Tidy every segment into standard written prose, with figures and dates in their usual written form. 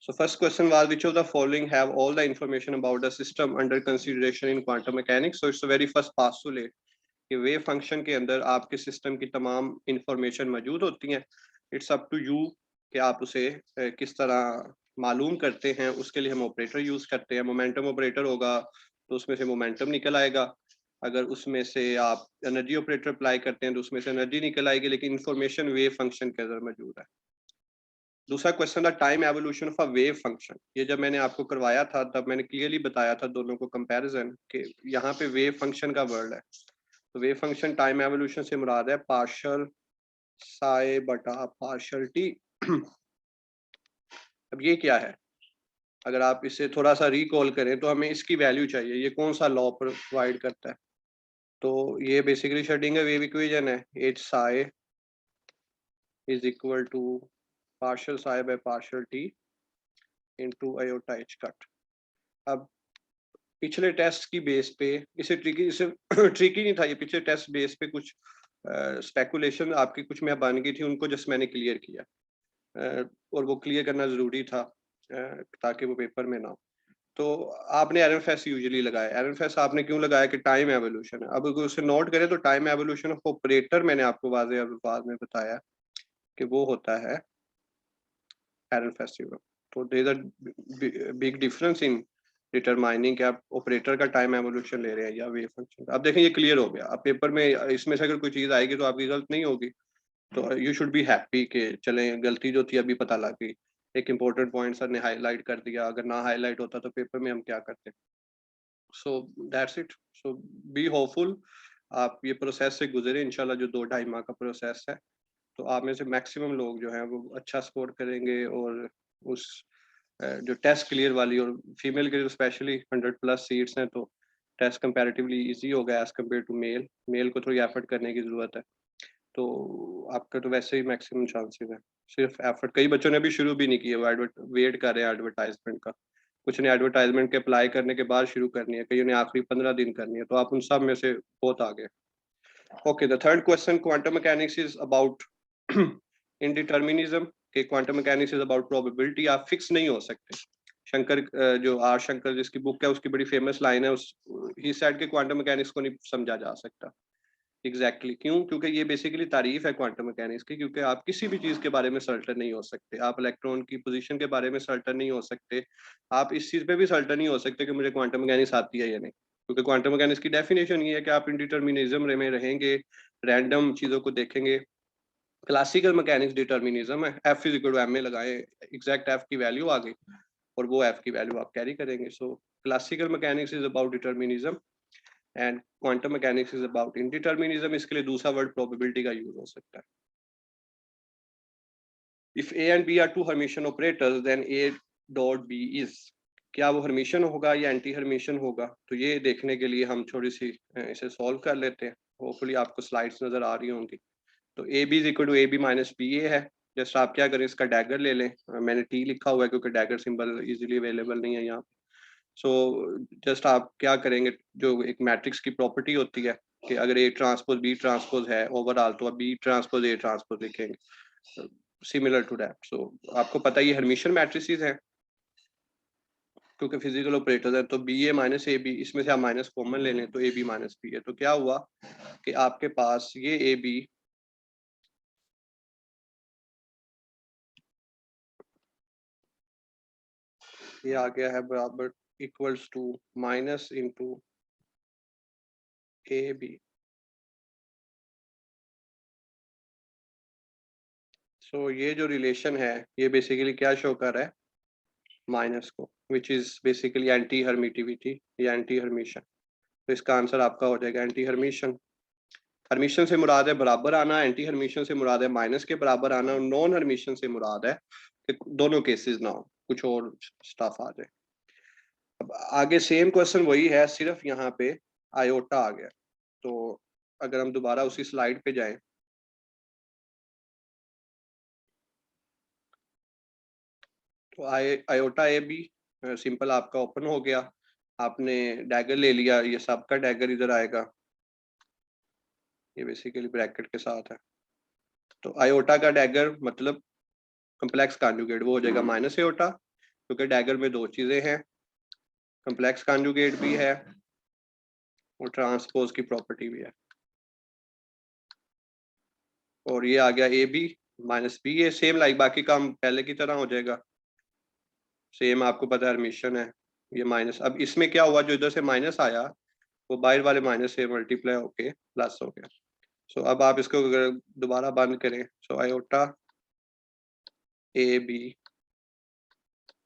So first question was, which of the following have all the information about the system under consideration in quantum mechanics? So it's the very first postulate कि wave function के अंदर आपके system की तमाम information मौजूद होती हैं. It's up to you कि आप उसे किस तरह मालूम करते हैं. उसके लिए हम ऑपरेटर यूज करते हैं. मोमेंटम ऑपरेटर होगा तो उसमें से मोमेंटम निकल आएगा. अगर उसमें से आप एनर्जी ऑपरेटर अप्लाई करते हैं तो उसमें से एनर्जी निकल आएगी, लेकिन इंफॉर्मेशन वेव फंक्शन के अंदर मौजूद है. दूसरा क्वेश्चन था time evolution of a wave function. ये जब मैंने आपको करवाया था तब मैंने क्लियरली बताया था दोनों को कंपैरिजन कि यहाँ पे वेव फंक्शन का वर्ड है. तो वेव फंक्शन टाइम एवोल्यूशन से मुराद है पार्शियल साई बटा पार्शियल टी. अब ये क्या है? अगर आप इसे थोड़ा सा रिकॉल करें तो हमें इसकी वैल्यू चाहिए. ये कौन सा लॉ प्रोवाइड करता है? तो ये बेसिकली श्रोडिंगर वेव इक्वेशन है. H psi is equal to partial psi by partial T into iota H cut. अब पिछले टेस्ट की बेस पे इसे ट्रिकी नहीं था ये. पिछले टेस्ट बेस पे कुछ स्पेकुलेशन आपकी कुछ में बन गई थी, उनको जस्ट मैंने क्लियर किया. और वो क्लियर करना ज़रूरी था ताकि वो पेपर में ना हो. तो आपने एरनफेस यूजुअली लगाया. एरनफेस आपने क्यों लगाया कि टाइम एवोल्यूशन है. अब अगर उसे नोट करें तो टाइम एवोल्यूशन ऑफ ऑपरेटर मैंने आपको वाज़ेह अल्फाज में बताया कि वो होता है एरनफेस थ्योरम. तो there is a big difference in determining कि आप ऑपरेटर का टाइम एवोल्यूशन ले रहे हैं या वेव फंक्शन. अब देखें ये क्लियर हो गया. अब पेपर में इसमें से अगर कोई चीज़ आएगी तो आपकी गलत नहीं होगी. तो यू शुड बी हैप्पी कि चलें गलती जो थी अभी पता लग गई. एक इम्पोर्टेंट पॉइंट सर ने हाईलाइट कर दिया. अगर ना हाईलाइट होता तो पेपर में हम क्या करते. So that's it. So be hopeful. आप ये प्रोसेस से गुजरे इंशाल्लाह. जो 2-2.5 माह का प्रोसेस है तो आप में से मैक्सिमम लोग जो हैं वो अच्छा सपोर्ट करेंगे. और उस जो टेस्ट क्लियर वाली और फीमेल के लिए स्पेशली 100+ सीट्स हैं तो टेस्ट कंपैरेटिवली इजी होगा as compare to male. Male को थोड़ी एफर्ट करने की ज़रूरत है. तो आपका तो वैसे ही मैक्सिमम चांसेस है. सिर्फ एफर्ट. कई बच्चों ने अभी शुरू भी नहीं किया. वो वेट कर रहे हैं एडवर्टाइजमेंट का. कुछ ने एडवर्टाइजमेंट के अप्लाई करने के बाद शुरू करनी है. कईयों ने आखिरी 15 दिन करनी है. तो आप उन सब में से बहुत आगे. Okay, the third question, quantum mechanics is about indeterminism. कि quantum mechanics is about probability. आप फिक्स नहीं हो सकते. शंकर जो आर शंकर जिसकी बुक है उसकी बड़ी फेमस लाइन है. उस ही सेड कि क्वांटम मैकेनिक्स को नहीं समझा जा सकता. एग्जैक्टली क्यों? क्योंकि ये बेसिकली तारीफ है क्वांटम मैकेनिक्स की. क्योंकि आप किसी भी चीज़ के बारे में सर्टेन नहीं हो सकते. आप इलेक्ट्रॉन की पोजीशन के बारे में सर्टेन नहीं हो सकते. आप इस चीज़ पे भी सर्टेन नहीं हो सकते कि मुझे क्वांटम मैकेनिक्स आती है या नहीं. क्योंकि क्वांटम मैकेनिक्स की डेफिनेशन ये है कि आप इंडिटर्मिनिज्म में रहेंगे, रैंडम चीज़ों को देखेंगे. क्लासिकल मैकेनिक्स डिटर्मिनिज्म है. F is equal to M A लगाएं, एग्जैक्ट एफ की वैल्यू आ गई और वो एफ की वैल्यू आप कैरी करेंगे. So classical mechanics is about determinism and quantum mechanics is about indeterminism. इसके लिए दूसरा वर्ड प्रोबेबिलिटी का यूज हो सकता है. If A and B are two Hermitian operators then A dot B is. क्या वो हर्मिशन होगा या एंटी हर्मिशन होगा? तो ये देखने के लिए हम थोड़ी सी इसे सॉल्व कर लेते हैं. होपफुली आपको स्लाइड्स नजर आ रही होंगी. तो A B is equal to A B minus B A है. जस्ट आप क्या करें, इसका डैगर ले लें. मैंने टी लिखा हुआ है क्योंकि डैगर सिंबल इजीली अवेलेबल नहीं है यहाँ. सो जस्ट आप क्या करेंगे, जो एक मैट्रिक्स की प्रॉपर्टी होती है कि अगर ए ट्रांसपोज बी ट्रांसपोज है ओवरऑल तो आप बी ट्रांसपोज ए ट्रांसपोज लिखेंगे. Similar to that. सो आपको पता ही हर्मिशन मैट्रिसेस हैं क्योंकि फिजिकल ऑपरेटर्स है. तो B A minus A B, इसमें से आप माइनस कॉमन ले लें तो ए बी माइनस बी है. तो क्या हुआ कि आपके पास ये ए बी ये आ गया है बराबर equals to minus into A B. So ये जो रिलेशन है ये बेसिकली क्या शो कर रहा है, माइनस को, विच इज बेसिकली एंटी हर्मिटिविटी या एंटी हर्मिशन. तो इसका आंसर आपका हो जाएगा एंटी हर्मिशन. हर्मिशन से मुराद है बराबर आना, एंटी हर्मिशन से मुराद है माइनस के बराबर आना, और नॉन हर्मिशन से मुराद है कि दोनों केसेस ना हो, कुछ और स्टफ आ जाए. अब आगे सेम क्वेश्चन वही है, सिर्फ यहाँ पे आयोटा आ गया. तो अगर हम दोबारा उसी स्लाइड पे जाएं तो आयोटा ए बी सिंपल आपका ओपन हो गया. आपने डैगर ले लिया. ये सबका डैगर इधर आएगा. ये बेसिकली ब्रैकेट के साथ है. तो आयोटा का डैगर मतलब कॉम्प्लेक्स कॉन्जुगेट वो हो जाएगा माइनस आयोटा. क्योंकि डैगर में दो चीजें हैं, कॉम्प्लेक्स कॉन्जुगेट भी है और ट्रांसपोज की प्रॉपर्टी भी है। और ये आ गया ए बी माइनस बी, ये सेम लाइक बाकी काम पहले की तरह हो जाएगा, सेम आपको पता है हर्मिशन है ये माइनस। अब इसमें क्या हुआ, जो इधर से माइनस आया वो बाहर वाले माइनस से मल्टीप्लाई होके प्लस हो गया। सो अब आप इसको अगर दोबारा बंद करें, सो आयोटा ए बी,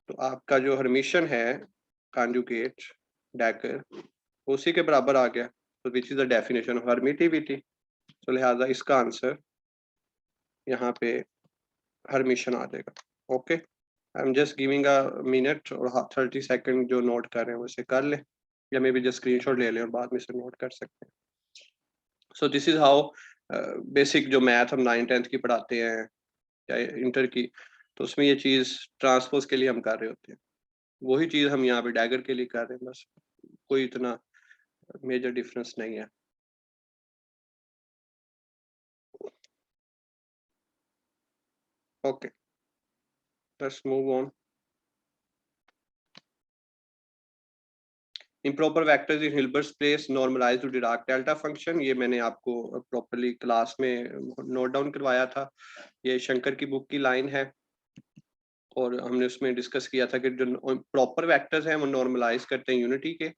तो आपका जो हर्मिशन है कॉन्जुगेट डैगर उसी के बराबर आ गया। तो which is the definition of hermiticity. तो लिहाजा इसका आंसर यहाँ पे हर्मिशन आ जाएगा। Okay, I am just giving a minute और 30 सेकंड जो नोट कर रहे हैं वैसे कर ले, या मे बी जस्ट स्क्रीनशॉट ले लें और बाद में से नोट कर सकते हैं। So this is how basic जो मैथ हम 9th-10th की पढ़ाते हैं या इंटर की, तो उसमें ये चीज़ ट्रांसपोज के लिए हम कर रहे होते हैं, वही चीज़ हम यहाँ पे डैगर के लिए कर रहे हैं, बस कोई इतना मेजर डिफरेंस नहीं है। Okay, let's move on. Improper vectors in Hilbert space normalised to Dirac delta function, ये मैंने आपको प्रॉपर्ली क्लास में नोट डाउन करवाया था, ये शंकर की बुक की लाइन है और हमने उसमें डिस्कस किया था कि जो प्रॉपर वेक्टर्स हैं वो नॉर्मलाइज करते हैं यूनिटी के,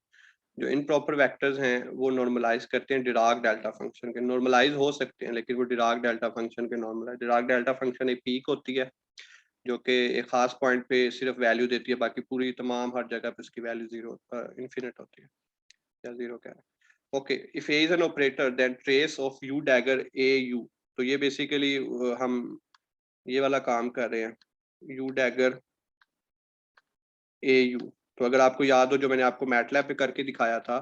जो इनप्रॉपर वेक्टर्स हैं वो नॉर्मलाइज करते हैं डिराक डेल्टा फंक्शन के। नॉर्मलाइज हो सकते हैं लेकिन वो डिराक डेल्टा फंक्शन के नॉर्मलाइज, डिराक डेल्टा फंक्शन एक पीक होती है जो कि एक खास पॉइंट पे सिर्फ वैल्यू देती है, बाकी पूरी तमाम हर जगह पे उसकी वैल्यू जीरो इन्फिनिट होती है या जीरो कह रहा है। Okay, if A is an operator then trace of U dagger A U, तो ये बेसिकली हम ये वाला काम कर रहे हैं, यू डैगर ए यू। तो अगर आपको याद हो जो मैंने आपको मैटलैब पे करके दिखाया था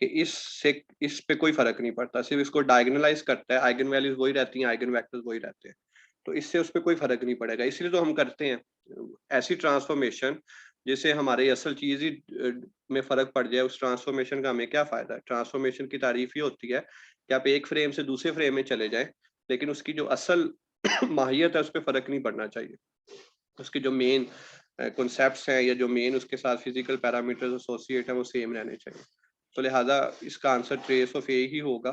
कि इस पे कोई फर्क नहीं पड़ता, सिर्फ इसको डायगोनलाइज करता है, आइगन वैल्यूज वही रहती हैं, आइगन वेक्टर्स वही रहते हैं, तो इससे उस पर कोई फर्क नहीं पड़ेगा। इसलिए तो हम करते हैं ऐसी ट्रांसफॉर्मेशन जिससे हमारे असल चीज ही में फर्क पड़ जाए, उस ट्रांसफॉर्मेशन का हमें क्या फायदा है। ट्रांसफॉर्मेशन की तारीफ ही होती है कि आप एक फ्रेम से दूसरे फ्रेम में चले जाएं, लेकिन उसकी जो असल माहियत है उस पर फर्क नहीं पड़ना चाहिए, उसके जो मेन कॉन्सेप्ट्स हैं या जो मेन उसके साथ फिजिकल पैरामीटर्स एसोसिएट है वो सेम रहने चाहिए। तो लिहाजा इसका आंसर ट्रेस ऑफ ए ही होगा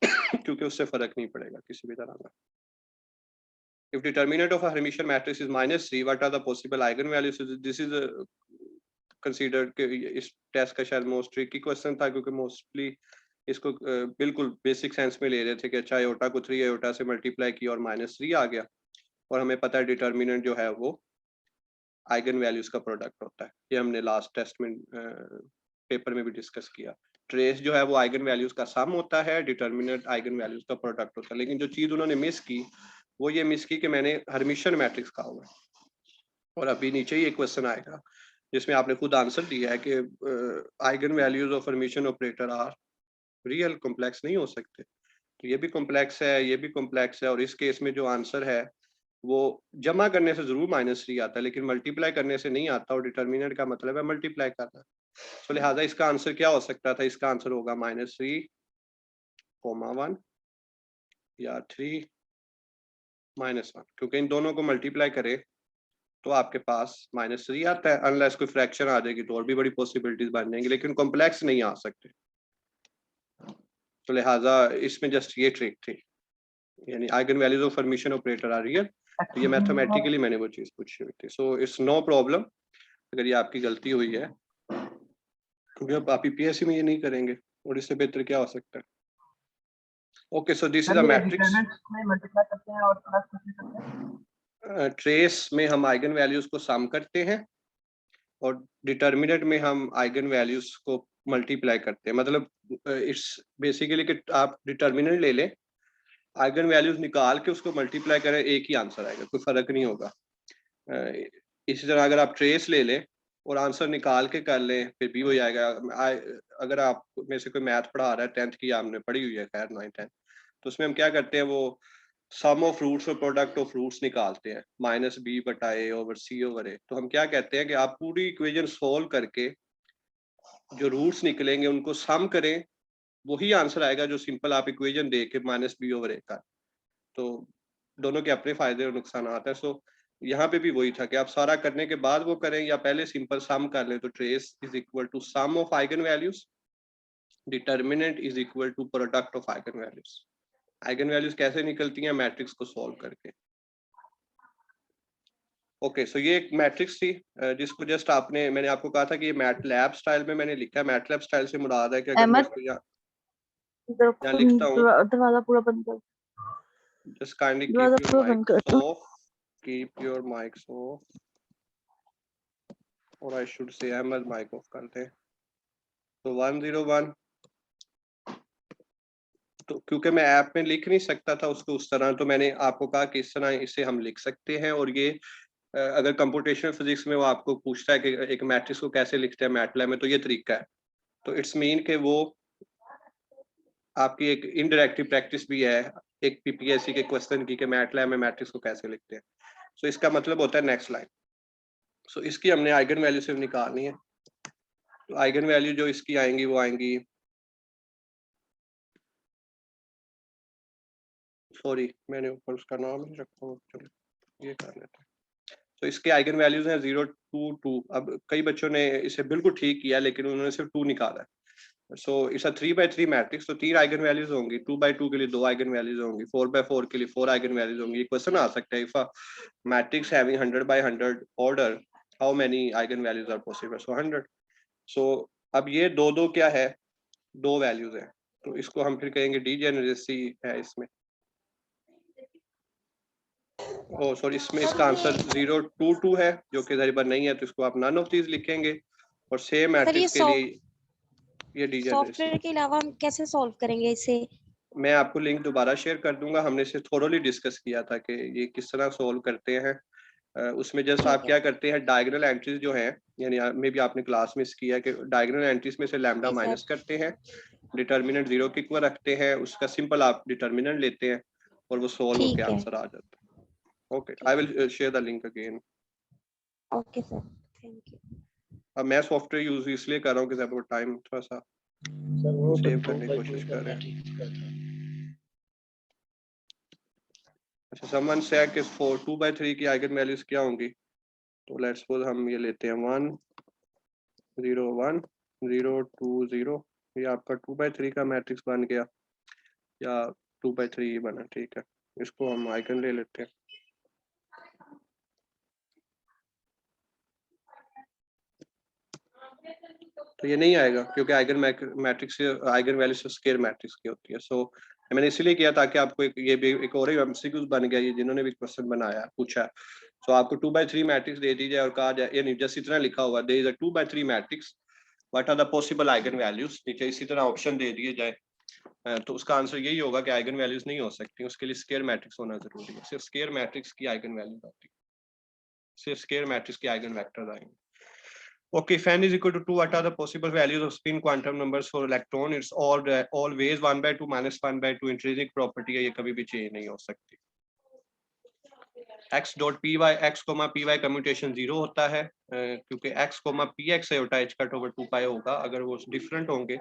क्योंकि उससे फर्क नहीं पड़ेगा किसी भी तरह का। If determinant of a Hermitian matrix is -3, what are the possible eigenvalues? This is considered कि इस टेस्ट का शायद मोस्ट ट्रिकी क्वेश्चन था, क्योंकि मोस्टली इसको बिल्कुल बेसिक सेंस में ले रहे थे कि अच्छा आयोटा को 3 आयोटा से मल्टीप्लाई किया और -3 आ गया, और हमें पता है डिटर्मिनेंट जो है वो आइगन वैल्यूज का प्रोडक्ट होता है। ये हमने लास्ट टेस्ट में पेपर में भी डिस्कस किया। ट्रेस जो है वो आइगन वैल्यूज का सम होता है, डिटर्मिनेंट आइगन वैल्यूज का प्रोडक्ट होता है। लेकिन जो चीज उन्होंने मिस की वो ये मिस की कि मैंने हर्मिशन मैट्रिक्स कहा हुआ है, और अभी नीचे ही एक क्वेश्चन आएगा जिसमें आपने खुद आंसर दिया है कि eigen values of Hermitian operator are real, complex नहीं हो सकते। तो ये भी कॉम्प्लेक्स है, ये भी कॉम्प्लेक्स है, और इस केस में जो आंसर है वो जमा करने से जरूर -3 आता है लेकिन मल्टीप्लाई करने से नहीं आता, और डिटर्मिनेंट का मतलब है मल्टीप्लाई करना। तो लिहाजा इसका आंसर क्या हो सकता था, इसका आंसर होगा -3,1 या 3 -1, क्योंकि इन दोनों को मल्टीप्लाई करें तो आपके पास -3 आता है, अनलेस कोई फ्रैक्शन आ जाएगी तो और भी बड़ी पॉसिबिलिटीज बन जाएंगी, लेकिन कॉम्प्लेक्स नहीं आ सकते। तो लिहाजा इसमें जस्ट ये ट्रिक थी, यानी eigen values of Hermitian operator are real, तो ये मैथमेटिकली मैंने वो चीज पूछी हुई थी। सो इट्स नो प्रॉब्लम अगर ये आपकी गलती हुई है, क्योंकि अब आप यूपीएससी में ये नहीं करेंगे और इससे बेहतर क्या हो सकता है। Okay, so this is a matrix. में मल्टीप्लाई करते हैं और प्लस करते हैं। ट्रेस में हम आइगन वैल्यूज को सम करते हैं और डिटर्मिनेंट में हम आइगन वैल्यूज को मल्टीप्लाई करते हैं। मतलब इट्स बेसिकली कि आप डिटर्मिनेंट ले लें, आइगन वैल्यूज निकाल के उसको मल्टीप्लाई करें, एक ही आंसर आएगा, कोई फर्क नहीं होगा। इसी तरह अगर आप ट्रेस ले लें और आंसर निकाल के कर लें फिर भी हो जाएगा। अगर आप में से कोई मैथ पढ़ा रहा है, 10th की आपने पढ़ी हुई है, खैर 9th-10th, तो उसमें हम क्या करते हैं, वो सम ऑफ रूट्स और प्रोडक्ट ऑफ रूट्स निकालते हैं, -b/a/c/a। तो हम क्या कहते हैं कि आप पूरी इक्वेशन सोल्व करके जो रूट्स निकलेंगे उनको सम करें, वही आंसर आएगा जो सिंपल आप इक्वेशन दे के -b/a का। तो दोनों के अपने फायदे और नुकसान हैं। सो यहाँ पे भी वही था कि आप सारा करने के बाद वो करें या पहले सिंपल सम कर लें। तो trace is equal to sum of eigen values, determinant is equal to product of eigen values. Eigen values कैसे निकलती हैं? मैट्रिक्स को सॉल्व करके। ओके सो ये एक मैट्रिक्स थी जिसको जस्ट आपने, मैंने आपको कहा था कि ये मैटलैब स्टाइल में मैंने लिखा है। मैटलैब स्टाइल से मुराद है कि अगर मैं अहमद, इसको यहाँ इधर लिखता हूँ, दरवाजा पूरा बंद कर, just kindly दरवाजा keep your पूरा बंद mics कर दो। off, keep your mics off, or I should say Ahmed mic off करते हैं। तो 101, तो क्योंकि मैं ऐप में लिख नहीं सकता था उसको उस तरह, तो मैंने आपको कहा कि इस तरह इसे हम लिख सकते हैं। और ये अगर कंप्यूटेशनल फिजिक्स में वो आपको पूछता है कि एक मैट्रिक्स को कैसे लिखते हैं मैटलैब में, तो ये तरीका है। तो इट्स मीन कि वो आपकी एक इनडायरेक्टिव प्रैक्टिस भी है एक पीपीएससी के क्वेश्चन की कि मैटलैब में मैट्रिक्स को कैसे लिखते हैं। सो इसका मतलब होता है नेक्स्ट लाइन। सो इसकी हमने आइगन वैल्यू सिर्फ निकालनी है। तो आइगन वैल्यू जो इसकी आएंगी वो आएंगी, सॉरी मैंने ऊपर उसका नाम नहीं रखा हुआ, चलो ये कर लेते हैं। तो इसके आइगन वैल्यूज हैं 0 2 2। अब कई बच्चों ने इसे बिल्कुल ठीक किया लेकिन उन्होंने सिर्फ 2 निकाला है। So it's a 3x3 matrix. तो 3 आइगन वैल्यूज होंगी, 2x2 के लिए 2 आइगन वैल्यूज होंगी, 4x4 के लिए 4 आइगन वैल्यूज होंगी। ये क्वेश्चन आ सकता है, if a matrix having 100x100 order how many eigen values are possible? So 100। So अब ये दो दो क्या है, 2 वैल्यूज है। तो इसको हम फिर कहेंगे डीजेनरेसी है इसमें। ओ सॉरी, इसमें सर इसका आंसर ये 0 2 2 है जो कि जरिए नहीं है, तो इसको आप नन ऑफ दीज लिखेंगे। और सेम सर ये मैट्रिक्स के लिए ये डीजेनरेसी। सॉफ्टवेयर के अलावा हम कैसे सॉल्व करेंगे इसे? मैं आपको लिंक दोबारा शेयर कर दूंगा। हमने इसे थोरोली डिस्कस किया था कि ये किस तरह सोल्व करते हैं। उसमें जस्ट आप ठीक है। क्या करते हैं, डायगोनल एंट्रीज जो हैं, यानी मे भी आपने क्लास में किया है कि डायगोनल एंट्रीज में से लैम्डा जी माइनस सर। करते हैं, डिटर्मिनेंट 0 के इक्वल रखते हैं, उसका सिंपल आप डिटर्मिनेंट लेते हैं और वो सोल्व होकर ठीक है। आंसर आ जाता है। ओके, ठीक आई है। Will share the link again. Okay sir, thank you. अब मैं सॉफ्टवेयर यूज इसलिए कर रहा हूँ कि जब टाइम थोड़ा सा सेव करने की कोशिश कर रहे हैं। अच्छा, समवन से कि 4 2/3 की आइगन वैल्यूज क्या होंगी? तो लेट्स सपोज हम ये लेते हैं 1 0 1 0 2 0। ये आपका 2/3 का मैट्रिक्स बन गया, या 2/3 बना, ठीक है। इसको हम आइगन ले लेते हैं। तो ये नहीं आएगा क्योंकि eigen matrix eigen value square matrix की होती है। सो मैंने इसीलिए किया ताकि आपको ये भी एक और एमसीक्यूज बन गया, ये जिन्होंने भी क्वेश्चन बनाया पूछा। सो आपको 2/3 मैट्रिक्स दे दी जाए और कहा जाए, यानी जस्ट इतना लिखा हुआ there is a 2/3 matrix, what are the possible eigen values, नीचे इसी तरह ऑप्शन दे दिए जाए, तो उसका आंसर यही होगा कि आइगन वैल्यूज नहीं हो सकती, उसके लिए स्क्वायर मैट्रिक्स होना जरूरी है। सिर्फ स्क्वायर मैट्रिक्स की आइगन वैल्यूज आती है, सिर्फ स्क्वायर मैट्रिक्स की आइगन वेक्टर्स आएंगे। Okay, if n is equal to 2, what are the possible values of spin quantum numbers for electron? It's always 1/2 minus 1/2 intrinsic property है, ये कभी भी चेंज नहीं हो सकती। x dot py x comma py commutation 0 होता है क्योंकि x comma px है, h कट ओवर 2 पाई होगा। अगर वो डिफरेंट होंगे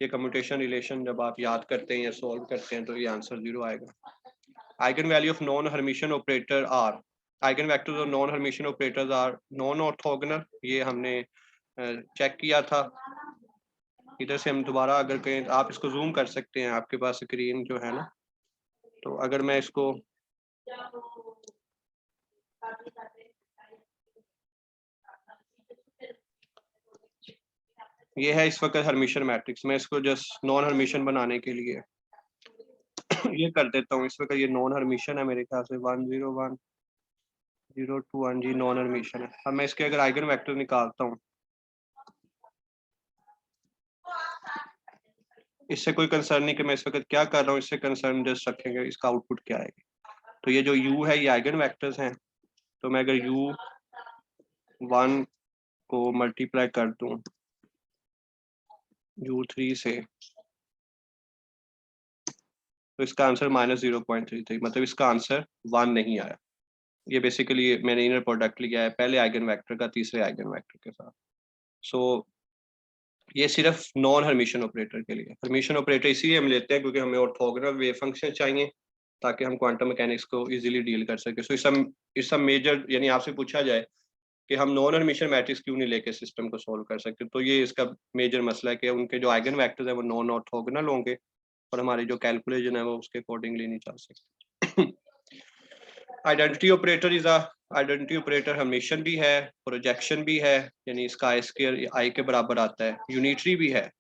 ये कम्यूटेशन रिलेशन जब आप याद करते हैं या सॉल्व करते हैं तो ये आंसर 0 आएगा। Eigen value of non Hermitian operator are, eigen vectors of non Hermitian operators are non orthogonal, ये हमने चेक किया था। इधर से हम दोबारा अगर कहें तो आप इसको जूम कर सकते हैं, आपके पास स्क्रीन जो है ना, तो अगर मैं इसको ये है इस वक्त हर्मिशियन मैट्रिक्स, मैं इसको जस्ट नॉन हर्मिशियन बनाने के लिए ये कर देता हूँ। इस वक्त ये नॉन हर्मिशियन है मेरे ख्याल से 1 0 1 0 2 1 जी नॉन हर्मिशियन है। अब मैं इसके अगर आइगन वेक्टर निकालता हूँ, इससे कोई कंसर्न नहीं कि मैं इस वक्त क्या कर रहा हूँ, इससे कंसर्न जस्ट रखेंगे इसका आउटपुट क्या आएगा। तो ये जो u है ये आइगन वेक्टर्स हैं, तो मैं अगर u1 को मल्टीप्लाई कर दूं u3 से, तो इसका आंसर -0.33, मतलब इसका आंसर 1 नहीं आया। ये बेसिकली मैंने इनर प्रोडक्ट लिया है पहले आइगन वेक्टर का तीसरे आइगन वेक्टर के साथ। सो ये सिर्फ नॉन हर्मिशियन ऑपरेटर के लिए। हर्मिशियन ऑपरेटर इसीलिए हम लेते हैं क्योंकि हमें ऑर्थोगोनल वेव फंक्शन चाहिए ताकि हम क्वांटम मैकेनिक्स को इजीली डील कर सके। सो इट्स अ मेजर, यानी आपसे पूछा जाए कि हम नॉन हर्मिशियन मैट्रिक्स क्यों नहीं लेके सिस्टम को सॉल्व कर सकते, तो ये इसका मेजर मसला है कि उनके जो आइगन वेक्टर्स है वो नॉन ऑर्थोगोनल होंगे और हमारी जो कैलकुलेशन है वो उसके अकॉर्डिंगली नहीं चल सकती। Identity operator is a identity operator Hermitian भी है, प्रोजेक्शन भी है, यानी इसका आई स्क्वायर आई के बराबर आता है, यूनिटरी भी है।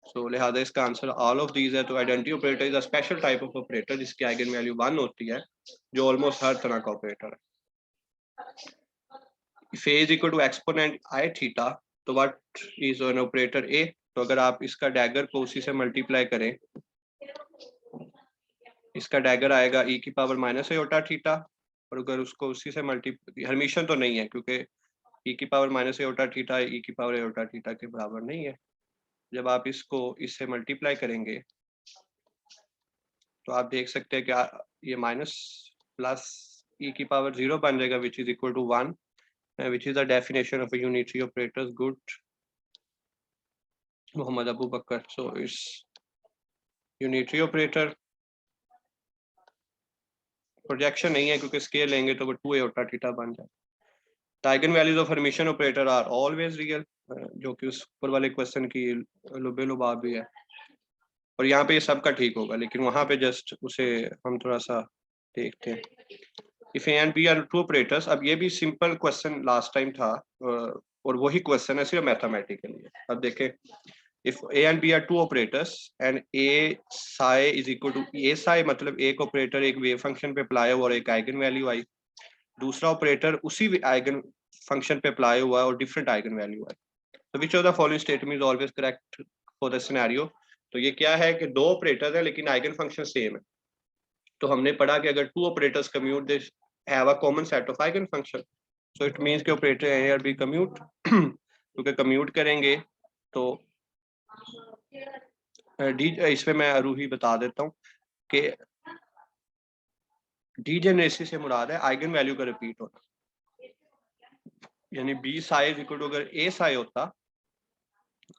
सो लिहाजा इसका आंसर ऑल ऑफ दीज है। तो identity operator is a special type of operator जिसकी आइगन वैल्यू 1 होती है, जो ऑलमोस्ट हर तरह का ऑपरेटर है। Phase equal to exponent I theta, तो what is an operator A? तो अगर आप इसका डैगर को उसी से मल्टीप्लाई करें, इसका डैगर आएगा e की पावर माइनस एयोटा थीटा, और अगर उसको उसी से हर्मिशियन तो नहीं है क्योंकि e की power minus aorta theta e की पावर एयोटा थीटा के बराबर नहीं है। जब आप इसको इससे मल्टीप्लाई करेंगे तो आप देख सकते हैं कि ये माइनस प्लस e की पावर 0 बन जाएगा, which is equal to 1, which is the definition of a unitary operator. Good, Muhammad Abu Bakr. So it's unitary operator. Projection नहीं है क्योंकि स्केल लेंगे तो वो 2 एयोटा थीटा बन जाए। Eigen values of Hermitian operator are always real, जो कि उस ऊपर वाले क्वेश्चन की लुबे लुबाब भी है, और यहाँ पे ये सबका ठीक होगा, लेकिन वहाँ पे जस्ट उसे हम थोड़ा सा देखते हैं। If A and B are two operators, अब ये भी सिंपल क्वेश्चन लास्ट टाइम था और वही क्वेश्चन है सिर्फ मैथमेटिकली। अब देखें, if a and b are two operators and a psi is equal to a psi, मतलब एक ऑपरेटर एक वेव फंक्शन पे अप्लाई हुआ और एक आइगन वैल्यू आई, दूसरा ऑपरेटर उसी आइगन फंक्शन पे अप्लाई हुआ और डिफरेंट आइगन वैल्यू आई। तो which of the following statement is always correct for the scenario? तो ये क्या है कि दो ऑपरेटर है लेकिन आइगन फंक्शन सेम है। तो हमने पढ़ा कि अगर two operators commute they have a common set of eigen function, so it means कि ऑपरेटर ए और बी कम्यूट, क्योंकि कम्यूट करेंगे तो इसमें मैं रूही बता देता हूँ कि डीजेनरेसी से मुराद है आइगन वैल्यू का रिपीट होना, यानी बी साइज इक्वल टू अगर ए साइ होता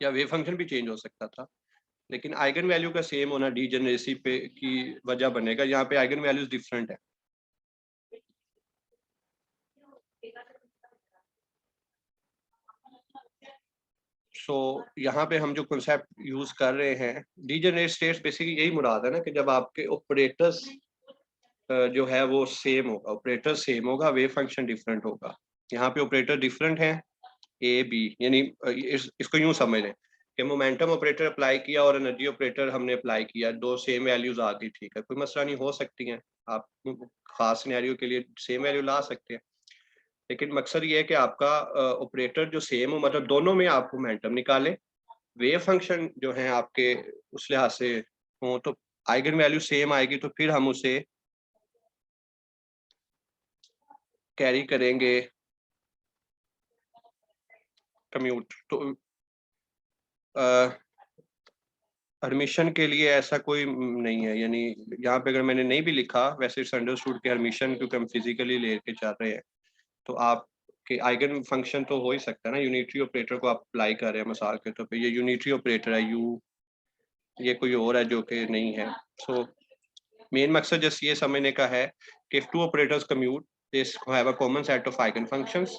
या वेव फंक्शन भी चेंज हो सकता था, लेकिन आइगन वैल्यू का सेम होना डीजेनरेसी पे की वजह बनेगा। यहाँ पे आइगन वैल्यूज डिफरेंट है। सो यहाँ पे हम जो कॉन्सेप्ट यूज कर रहे हैं डीजेनरेट स्टेट्स, बेसिकली यही मुराद है ना कि जब आपके ऑपरेटर्स जो है वो सेम होगा, ऑपरेटर सेम होगा, वेव फंक्शन डिफरेंट होगा। यहाँ पे ऑपरेटर डिफरेंट है ए बी, यानी इसको यूं समझ लें कि मोमेंटम ऑपरेटर अप्लाई किया और एनर्जी ऑपरेटर हमने अप्लाई किया, दो सेम वैल्यूज आ गई, ठीक है, कोई मसला नहीं, हो सकती हैं, आप खास सिनेरियो के लिए सेम वैल्यू ला सकते हैं। लेकिन मकसद ये है कि आपका ऑपरेटर जो सेम हो, मतलब दोनों में आप मोमेंटम निकालें, वेव फंक्शन जो है आपके उस लिहाज से हो, तो आइगन वैल्यू सेम आएगी, तो फिर हम उसे कैरी करेंगे कम्यूट। तो हर्मिशन के लिए ऐसा कोई नहीं है, यानी यहाँ पे अगर मैंने नहीं भी लिखा, वैसे इट्स अंडरस्टूड के हर्मिशन क्योंकि हम फिजिकली लेके चल रहे हैं, तो आप के आइगन फंक्शन तो हो ही सकता है ना, यूनिटरी ऑपरेटर को आप अप्लाई कर रहे हैं मिसाल के तौर पे, ये यूनिटरी ऑपरेटर है यू, ये कोई और है जो कि नहीं है। सो मेन मकसद जस्ट ये समझने का है कि if two operators commute they have a common set of eigen functions.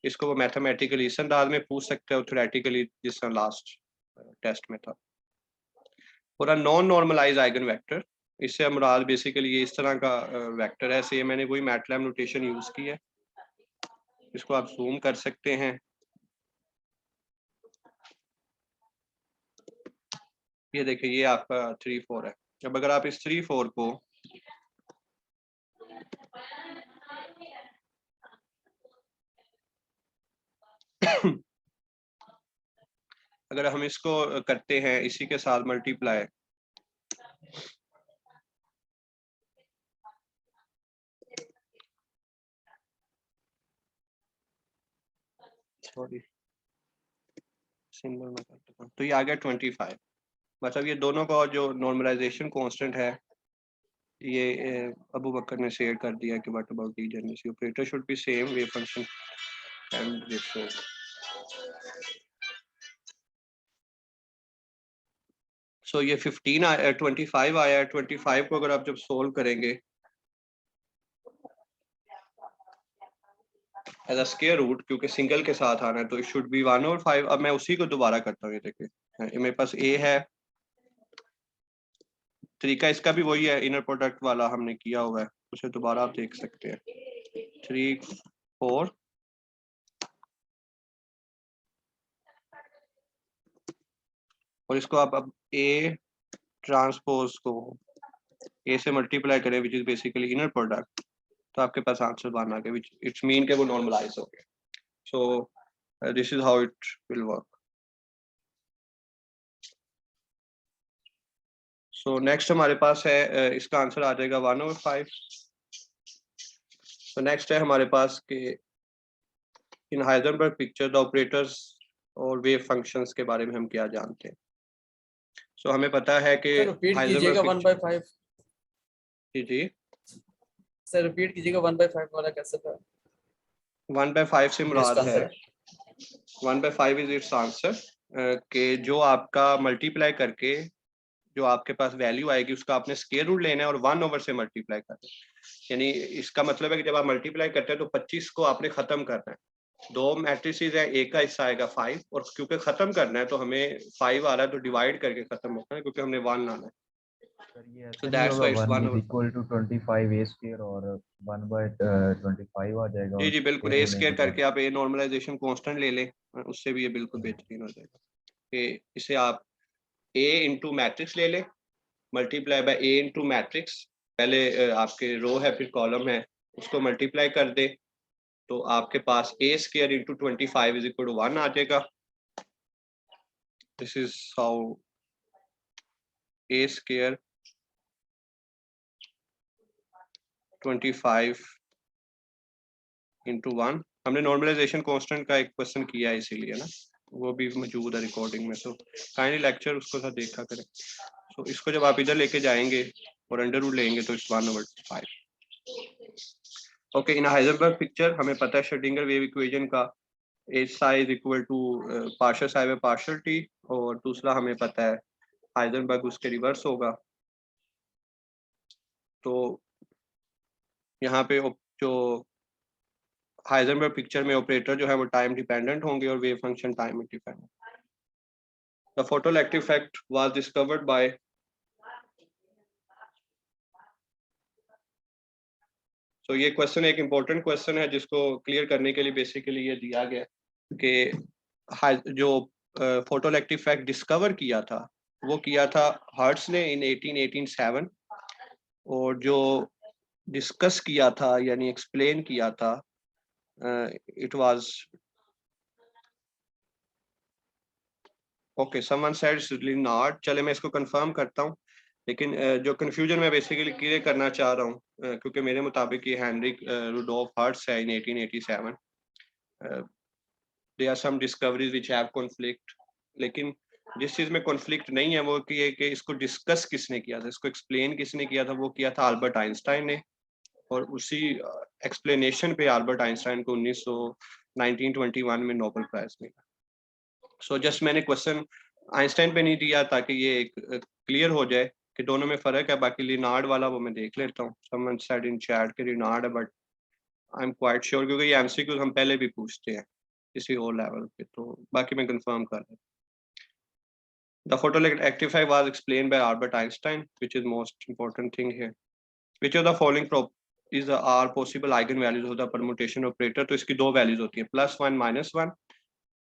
इसको वो मैथमेटिकली इस अंदाज में पूछ सकते हो, थ्योरेटिकली जिस तरह लास्ट टेस्ट में था। और a non normalise eigen vector, इससे मुराद बेसिकली ये इस तरह का वेक्टर है, से मैंने वही मैटलैब नोटेशन यूज की है, इसको आप जूम कर सकते हैं। ये देखिए, ये आपका 3 4 है। अब अगर आप इस 3 4 को अगर हम इसको करते हैं इसी के साथ मल्टीप्लाई, सॉरी सिंबल में कर देता हूं, तो ये आ गया 25। मतलब ये दोनों का जो नॉर्मलाइजेशन कांस्टेंट है, ये अबू बकर ने शेयर कर दिया कि what about degeneracy operator should be same wave function and this. So ये 15 आया, 25 आया, 25 को अगर आप जब सोल्व करेंगे एज अ स्क्वायर रूट, क्योंकि सिंगल के साथ आना है तो इट शुड बी 1/5। अब मैं उसी को दोबारा करता हूँ, ये देखिए मेरे पास a है, तरीका इसका भी वही है, इनर प्रोडक्ट वाला हमने किया हुआ है, उसे दोबारा आप देख सकते हैं। 3 4 और इसको आप अब a ट्रांसपोज को a से मल्टीप्लाई करें, which is basically inner product, तो आपके पास आंसर बन आ गया, विच इट्स मीन के वो नॉर्मलाइज हो गया। So this is how it will work. So next हमारे पास है, इसका आंसर आ जाएगा 1/5। तो नेक्स्ट है हमारे पास कि इन हाइजेनबर्ग पिक्चर द ऑपरेटर्स और वेव फंक्शंस के बारे में हम क्या जानते हैं। सो हमें पता है कि सर रिपीट कीजिएगा 1/5। जी जी, सर रिपीट कीजिएगा 1/5 वाला कैसे था? 1/5 से मुराद इसका है, आंसर 1/5 इज इट्स आंसर कि जो आपका मल्टीप्लाई करके जो आपके पास वैल्यू आएगी उसका आपने स्क्वायर रूट लेना है और 1/, से मल्टीप्लाई करना है। यानी इसका मतलब है कि जब आप मल्टीप्लाई करते हैं तो 25 को आपने खत्म करना है। दो मैट्रिसेस है, एक का हिस्सा आएगा 5 और क्योंकि खत्म करना है तो हमें 5 आ रहा है तो डिवाइड करके खत्म होता है, क्योंकि हमने 1 लाना है। सर ये ऐसा So नहीं that's होगा why it's 1 is 1/5. Equal to 25 a square और 1/25 आ जाएगा जी और जी बिल्कुल, स्क्वायर ए रूट स्क्वायर लेंगे करके तो आप ए नॉर्मलाइजेशन कांस्टेंट ले लें, उससे भी ये बिल्कुल बेहतरीन हो जाएगा कि इसे आप ए इंटू मैट्रिक्स ले लें multiply by A into matrix, पहले आपके रो है फिर कॉलम है, उसको मल्टीप्लाई कर दे तो आपके पास A square into 25 is equal to 1 आ जाएगा। This is how A square 25 into 1, हमने नॉर्मलाइजेशन कांस्टेंट का एक क्वेश्चन किया है इसीलिए ना, वो भी मौजूद है रिकॉर्डिंग में, तो काइंडली लेक्चर उसको साथ देखा करें। तो इसको जब आप इधर लेके जाएंगे और अंडर रूट लेंगे तो it's 1/5। Okay, in Heisenberg picture हमें पता है श्रोडिंगर वेव इक्वेशन का H psi is equal to partial psi by partial t, और दूसरा हमें पता है हाइजेनबर्ग उसके रिवर्स होगा। तो यहाँ पे जो हाइजेनबर्ग पिक्चर में ऑपरेटर जो है वो टाइम डिपेंडेंट होंगे और wave function time independent. The photoelectric effect was discovered by, तो ये क्वेश्चन एक इम्पोर्टेंट क्वेश्चन है जिसको क्लियर करने के लिए बेसिकली ये दिया गया कि जो फोटोइलेक्ट्रिक इफेक्ट डिस्कवर किया था वो किया था हर्ट्ज ने इन 1887, और जो डिस्कस किया था यानी एक्सप्लेन किया था it was okay, someone said Lenard. चले मैं इसको कंफर्म करता हूँ, लेकिन जो कंफ्यूजन मैं बेसिकली क्लियर करना चाह रहा हूँ क्योंकि मेरे मुताबिक ये हेनरिक रुडोल्फ हर्ट्ज है in 1887। There are some discoveries which have conflict, लेकिन जिस चीज में कॉन्फ्लिक्ट नहीं है वो कि इसको डिस्कस किसने किया था, इसको एक्सप्लेन किसने किया था, वो किया था अल्बर्ट आइंस्टाइन ने, और उसी एक्सप्लेनेशन पे अल्बर्ट आइंस्टाइन को 1921 में नोबेल प्राइज मिला। सो जस्ट मैंने क्वेश्चन आइंस्टाइन पे नहीं दिया ताकि ये एक क्लियर हो जाए कि दोनों में फर्क है। बाकी लिनार्ड वाला वो मैं देख लेता हूँ, समवन सेड इन चैट के लिनार्ड है, but I am quite sure क्योंकि ये एमसीक्यू हम पहले भी पूछते हैं किसी और लेवल पे, तो बाकी मैं कंफर्म कर रहा हूँ। The photoelectric effect was explained by Albert Einstein, which is most important thing here. Which of the following is are possible eigenvalues of the permutation operator? तो इसकी दो वैल्यूज होती है, +1 -1,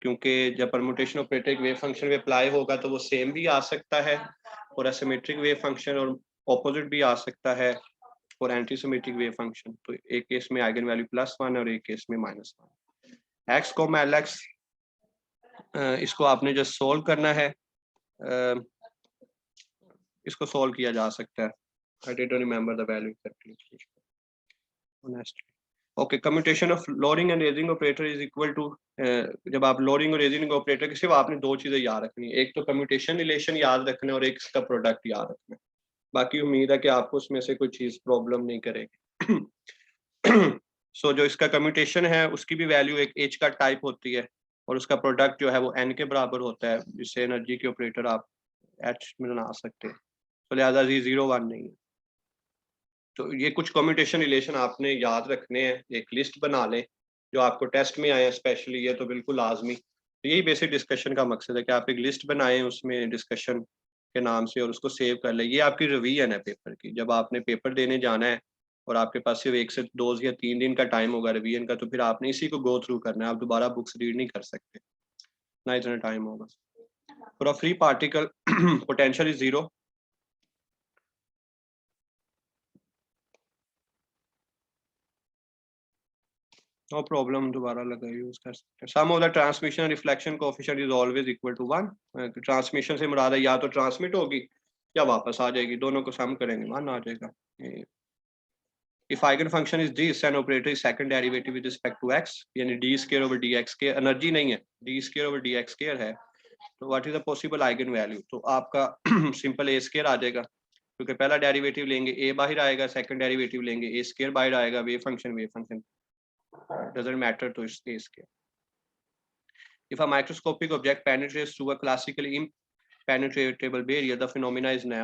क्योंकि जब परमुटेशन ऑपरेटर एक वेव फंक्शन में apply होगा तो वो सेम भी आ सकता है और एसिमेट्रिक वेव फंक्शन और ऑपोजिट भी आ सकता है और एंटी सिमेट्रिक वेव फंक्शन। तो एक केस में आइगन वैल्यू +1 और एक केस में -1। एक्स को LX इसको आपने जस्ट सोल्व करना है, इसको सोल्व किया जा सकता है। I didn't remember the value exactly. Honestly. Okay, commutation of lowering and raising operator is equal to, जब आप लोअरिंग और रेजिंग ऑपरेटर की सिर्फ आपने दो चीजें याद रखनी है, एक तो कम्यूटेशन रिलेशन याद रखना है और एक इसका प्रोडक्ट याद रखना है। बाकी उम्मीद है कि आपको उसमें से कोई चीज प्रॉब्लम नहीं करेगी। सो जो इसका कम्यूटेशन है उसकी भी वैल्यू एक एच का टाइप होती है और उसका प्रोडक्ट जो है वो एन के बराबर होता है, जिससे एनर्जी के ऑपरेटर आप एच में बना सकते हैं। तो लिहाजा 0 1 नहीं है। तो ये कुछ कम्यूटेशन रिलेशन आपने याद रखने हैं, एक लिस्ट बना लें जो आपको टेस्ट में आए हैं स्पेशली, ये तो बिल्कुल लाजमी। तो यही बेसिक डिस्कशन का मकसद है कि आप एक लिस्ट बनाएं उसमें डिस्कशन के नाम से और उसको सेव कर लें। ये आपकी रिवीजन है पेपर की। जब आपने पेपर देने जाना है और आपके पास सिर्फ 1 से 2 या 3 दिन का टाइम होगा रिवीजन का, तो फिर आपने इसी को गो थ्रू करना है। आप दोबारा बुक्स रीड नहीं कर सकते, ना इतना टाइम होगा। For a free particle potential is 0। No problem, दोबारा लगा यूज कर सकते हैं। Sum of the transmission reflection coefficient is always equal to 1। Transmission से मुराद है या तो ट्रांसमिट होगी या वापस आ जाएगी, दोनों को सम करेंगे 1 आ जाएगा। If eigenfunction is d, then operator is second derivative with respect to x, यानी d square over dx square, energy नहीं है, d square over dx square है। तो what is the possible eigen value? तो आपका सिंपल a square आ जाएगा, क्योंकि पहला डेरिवेटिव लेंगे a बाहर आएगा, सेकंड डेरिवेटिव लेंगे a square बाहर आएगा, वेव फंक्शन doesn't matter, तो it's a square. If a microscopic object penetrates through a classically impenetrable barrier, the phenomena is known